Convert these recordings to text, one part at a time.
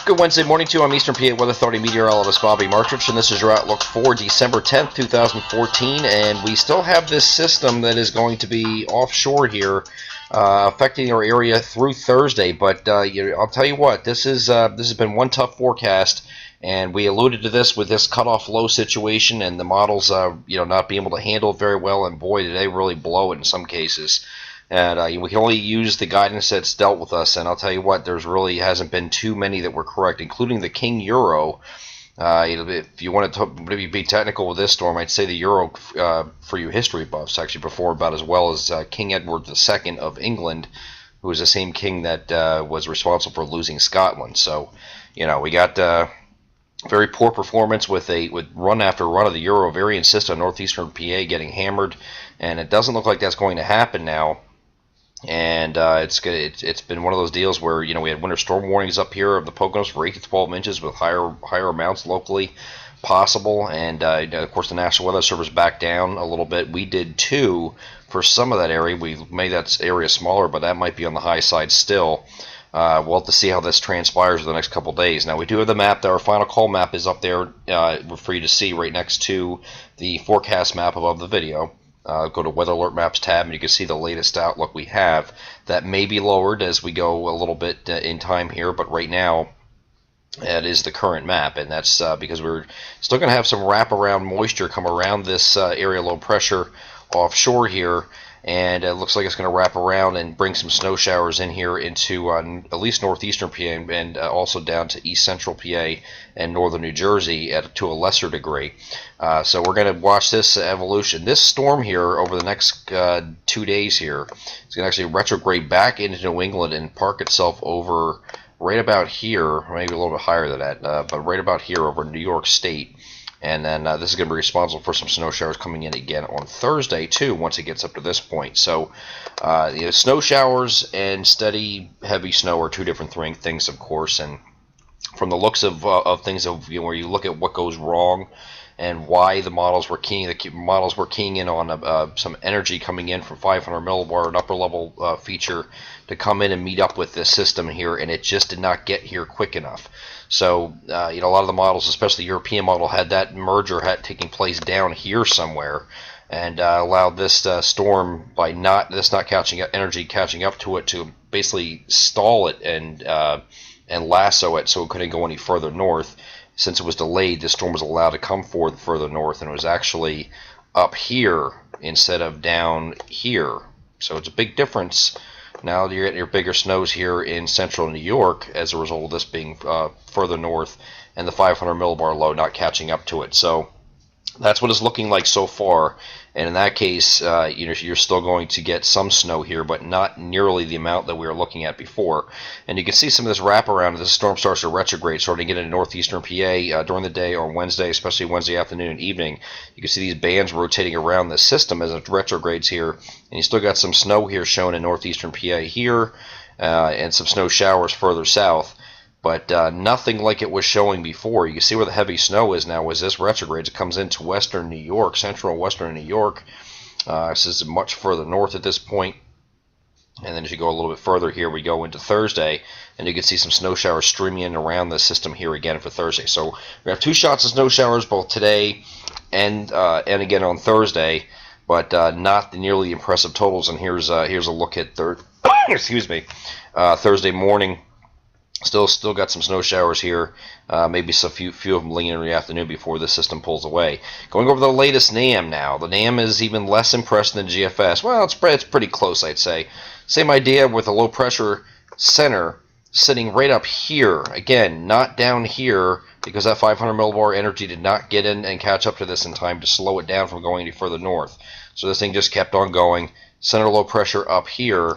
Good Wednesday morning to you. I'm Eastern PA Weather Authority meteorologist Bobby Martrich, and this is your outlook for December 10th, 2014. And we still have this system that is going to be offshore here, affecting our area through Thursday. But I'll tell you what, this has been one tough forecast, and we alluded to this with this cutoff low situation, and the models, not being able to handle it very well. And boy, did they really blow it in some cases. And we can only use the guidance that's dealt with us. And I'll tell you what, there's really hasn't been too many that were correct, including the King Euro. If you want to maybe be technical with this storm, I'd say the Euro, for you history buffs, actually performed about as well as King Edward II of England, who was the same king that was responsible for losing Scotland. So, we got very poor performance with run after run of the Euro. Very insistent on northeastern PA getting hammered, and it doesn't look like that's going to happen now. And it's been one of those deals where we had winter storm warnings up here of the Poconos for 8 to 12 inches with higher amounts locally possible, and of course the National Weather Service backed down a little bit. We did too for some of that area. We made that area smaller, but that might be on the high side still. We'll have to see how this transpires for the next couple days. Now we do have the map. Our final call map is up there for you to see right next to the forecast map above the video. Go to Weather Alert Maps tab, and you can see the latest outlook we have. That may be lowered as we go a little bit in time here, but right now that is the current map, and that's because we're still going to have some wraparound moisture come around this area low pressure offshore here, and it looks like it's going to wrap around and bring some snow showers in here into at least northeastern PA and also down to east central PA and northern New Jersey to a lesser degree. So we're going to watch this evolution. This storm here over the next 2 days here is going to actually retrograde back into New England and park itself over right about here, maybe a little bit higher than that, but right about here over New York State. And then this is going to be responsible for some snow showers coming in again on Thursday too, once it gets up to this point. So snow showers and steady heavy snow are two different things, of course. And from the looks of things, where you look at what goes wrong and why the models were keying in on some energy coming in from 500 millibar, an upper level feature, to come in and meet up with this system here, and it just did not get here quick enough. So a lot of the models, especially the European model, had that merger taking place down here somewhere, and allowed this storm, by not catching up to it, to basically stall it and lasso it so it couldn't go any further north. Since it was delayed, this storm was allowed to come forward further north, and it was actually up here instead of down here. So it's a big difference. Now you're getting your bigger snows here in central New York as a result of this being further north, and the 500 millibar low not catching up to it. So that's what it's looking like so far. And in that case, you're still going to get some snow here, but not nearly the amount that we were looking at before. And you can see some of this wraparound as the storm starts to retrograde, starting to get into northeastern PA during the day or Wednesday, especially Wednesday afternoon and evening. You can see these bands rotating around the system as it retrogrades here. And you still got some snow here shown in northeastern PA here, and some snow showers further south. But nothing like it was showing before. You can see where the heavy snow is now as this retrogrades. It comes into western New York, central and western New York. This is much further north at this point. And then as you go a little bit further here, we go into Thursday, and you can see some snow showers streaming in around the system here again for Thursday. So we have 2 shots of snow showers both today and again on Thursday, but not the nearly impressive totals. And here's a look at Thursday morning. Still got some snow showers here, maybe a few of them lingering in the afternoon before the system pulls away. Going over the latest NAM now. The NAM is even less impressive than GFS. Well, it's pretty close, I'd say. Same idea with a low pressure center sitting right up here. Again, not down here, because that 500 millibar energy did not get in and catch up to this in time to slow it down from going any further north. So this thing just kept on going. Center low pressure up here,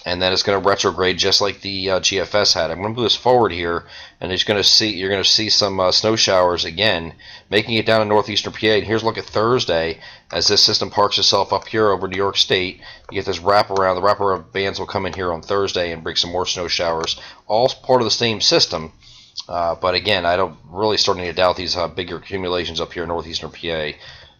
and then it's going to retrograde just like the GFS had. I'm going to move this forward here, and you're going to see some snow showers again, making it down in northeastern PA. And here's a look at Thursday as this system parks itself up here over New York State. You get this wraparound. The wraparound bands will come in here on Thursday and bring some more snow showers, all part of the same system. But again, I don't really starting to doubt these bigger accumulations up here in northeastern PA.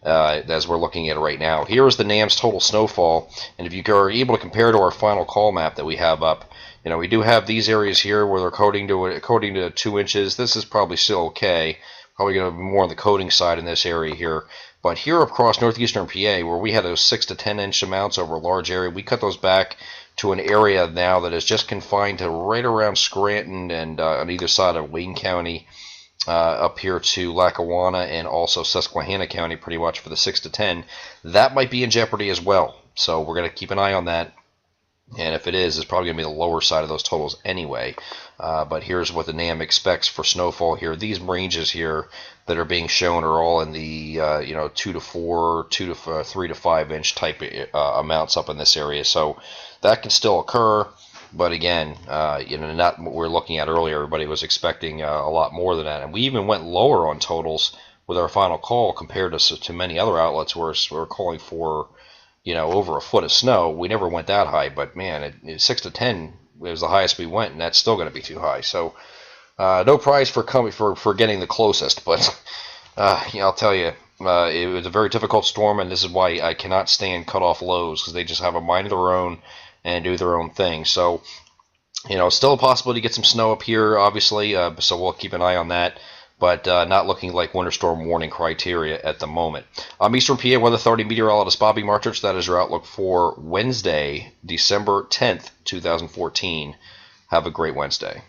as we're looking at it right now. Here is the NAM's total snowfall, and if you are able to compare to our final call map that we have up, we do have these areas here where they're coating to 2 inches. This is probably still okay. Probably going to be more on the coating side in this area here. But here across northeastern PA, where we had those 6 to 10 inch amounts over a large area, we cut those back to an area now that is just confined to right around Scranton and on either side of Wayne County, up here to Lackawanna and also Susquehanna County pretty much for the 6 to 10. That might be in jeopardy as well. So we're going to keep an eye on that. And if it is, it's probably going to be the lower side of those totals anyway. But here's what the NAM expects for snowfall here. These ranges here that are being shown are all in the 2 to 4, 3 to 5 inch type amounts up in this area. So that can still occur. But again, not what we were looking at earlier. Everybody was expecting a lot more than that, and we even went lower on totals with our final call compared to many other outlets where we're calling for, over a foot of snow. We never went that high, but man, 6 to 10 was the highest we went, and that's still going to be too high. So no prize for getting the closest, but I'll tell you, it was a very difficult storm, and this is why I cannot stand cutoff lows, because they just have a mind of their own and do their own thing. So, still a possibility to get some snow up here, obviously, so we'll keep an eye on that, but not looking like winter storm warning criteria at the moment. Eastern PA Weather Authority meteorologist Bobby Martrich, that is your outlook for Wednesday, December 10th, 2014. Have a great Wednesday.